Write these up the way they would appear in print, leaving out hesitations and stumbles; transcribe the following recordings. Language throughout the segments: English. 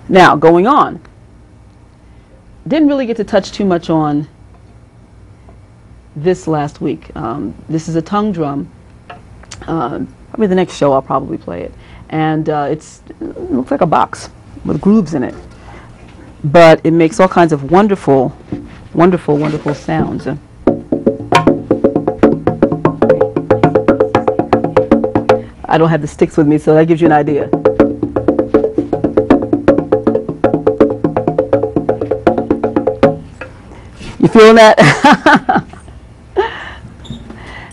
Now, going on, didn't really get to touch too much on this last week. This is a tongue drum. Probably the next show I'll probably play it. And it looks like a box with grooves in it. But it makes all kinds of wonderful, wonderful, wonderful sounds. I don't have the sticks with me, so that gives you an idea. You feeling that?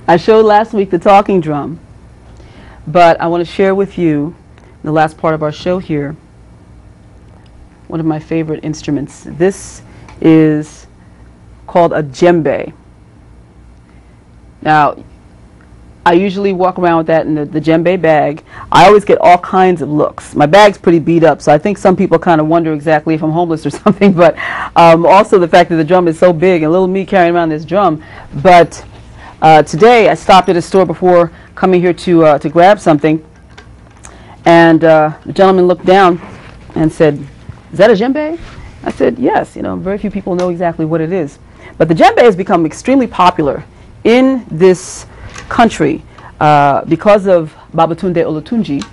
I showed last week the talking drum, but I want to share with you the last part of our show here, one of my favorite instruments. This is called a djembe. Now, I usually walk around with that in the djembe bag. I always get all kinds of looks. My bag's pretty beat up, so I think some people kind of wonder exactly if I'm homeless or something, but also the fact that the drum is so big, and little me carrying around this drum. But today I stopped at a store before coming here to grab something, and the gentleman looked down and said, "Is that a djembe?" I said, "Yes." You know, very few people know exactly what it is. But the djembe has become extremely popular in this country because of Babatunde Olatunji.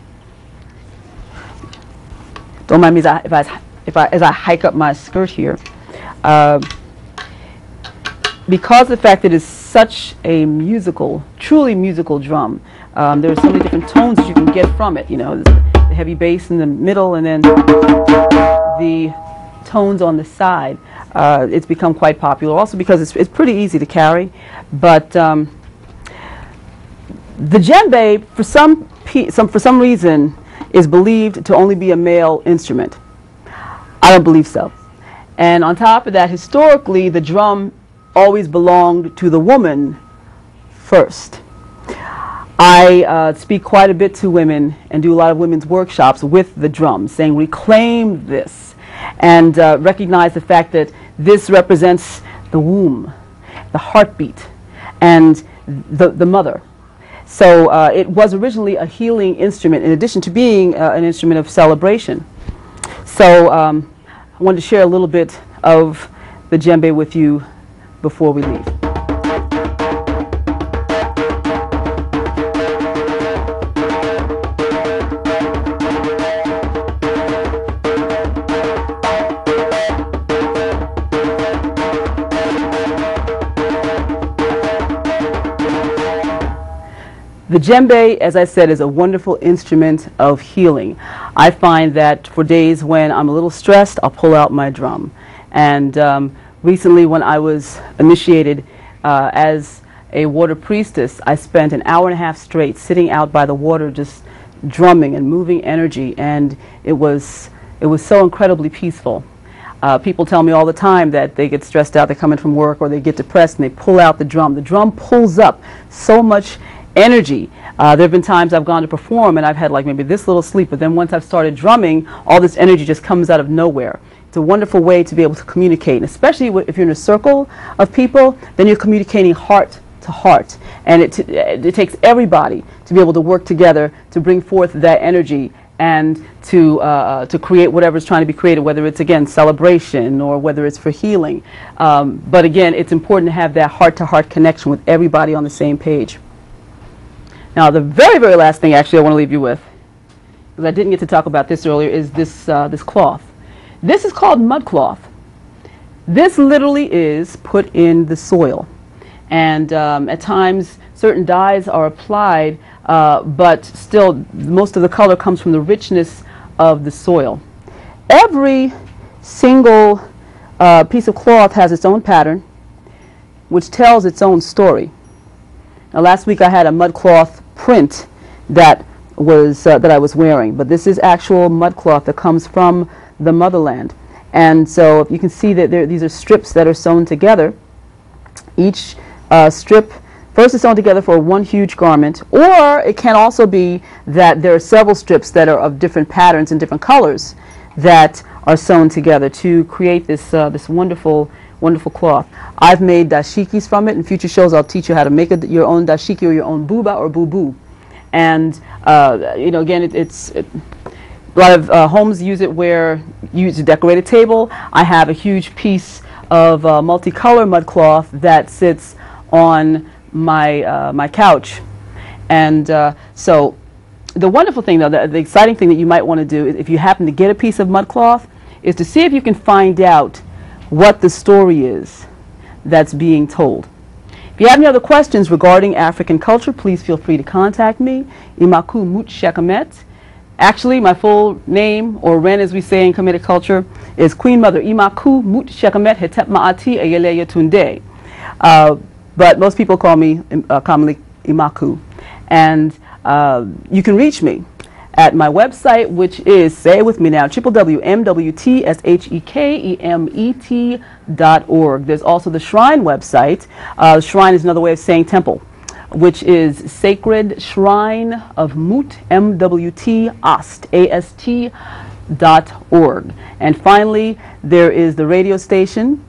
Don't mind me as I hike up my skirt here. Because of the fact that it's such a musical, truly musical drum, there are so many different tones that you can get from it. You know, there's the heavy bass in the middle, and then the tones on the side. It's become quite popular, also because it's pretty easy to carry. But the djembe, for some reason, is believed to only be a male instrument. I don't believe so. And on top of that, historically, the drum always belonged to the woman first. I speak quite a bit to women and do a lot of women's workshops with the drum, saying reclaim this and recognize the fact that this represents the womb, the heartbeat, and the mother. So it was originally a healing instrument in addition to being an instrument of celebration. So I wanted to share a little bit of the djembe with you before we leave. The djembe, as I said, is a wonderful instrument of healing. I find that for days when I'm a little stressed, I'll pull out my drum. And recently, when I was initiated as a water priestess, I spent an hour and a half straight sitting out by the water just drumming and moving energy, and it was so incredibly peaceful. People tell me all the time that they get stressed out, they come in from work, or they get depressed, and they pull out the drum. The drum pulls up so much energy. There have been times I've gone to perform and I've had like maybe this little sleep, but then once I've started drumming, all this energy just comes out of nowhere. It's a wonderful way to be able to communicate, and especially if you're in a circle of people, then you're communicating heart to heart, and it takes everybody to be able to work together to bring forth that energy and to create whatever's trying to be created, whether it's, again, celebration or whether it's for healing. But again, it's important to have that heart-to-heart connection with everybody on the same page. Now, the very, very last thing actually I want to leave you with, because I didn't get to talk about this earlier, is this cloth. This is called mud cloth. This literally is put in the soil. And at times, certain dyes are applied, but still, most of the color comes from the richness of the soil. Every single piece of cloth has its own pattern, which tells its own story. Now, last week I had a mud cloth print that I was wearing, but this is actual mud cloth that comes from the motherland. And so you can see that these are strips that are sewn together. Each strip first is sewn together for one huge garment, or it can also be that there are several strips that are of different patterns and different colors that are sewn together to create this wonderful cloth. I've made dashikis from it. In future shows, I'll teach you how to make your own dashiki or your own buba or bubu. And you know, again, A lot of homes use it where you use a decorated table. I have a huge piece of multicolor mud cloth that sits on my, my couch. And so the wonderful thing, though, the exciting thing that you might want to do is, if you happen to get a piece of mud cloth, is to see if you can find out what the story is that's being told. If you have any other questions regarding African culture, please feel free to contact me, Imakhu Mutshekamet. Actually, my full name, or Ren as we say in Kemetic culture, is Queen Mother Imakhu Mutshekamet Hetep Maati Ayeleya Tunde. But most people call me commonly Imakhu. And you can reach me at my website, which is, say it with me now, www.mwtshekement.org. There's also the Shrine website. Shrine is another way of saying temple, which is Sacred Shrine of Mut, MWT, AST.org. And finally, there is the radio station,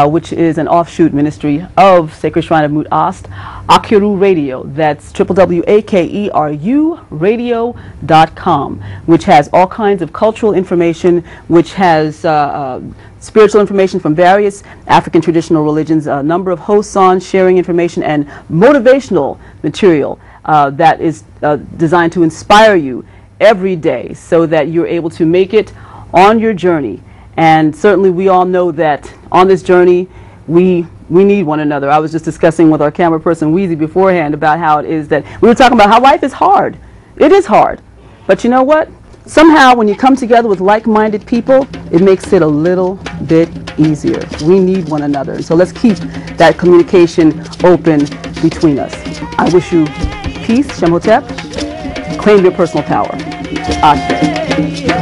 which is an offshoot ministry of Sacred Shrine of Mut Ast, Akeru Radio. That's www.akeru radio.com, which has all kinds of cultural information, which has spiritual information from various African traditional religions, a number of hosts on sharing information, and motivational material that is designed to inspire you every day so that you're able to make it on your journey. And certainly we all know that on this journey, we need one another. I was just discussing with our camera person, Weezy, beforehand about how it is that we were talking about how life is hard. It is hard. But you know what? Somehow when you come together with like-minded people, it makes it a little bit easier. We need one another. So let's keep that communication open between us. I wish you peace, Shemhotep. Claim your personal power. Ashe.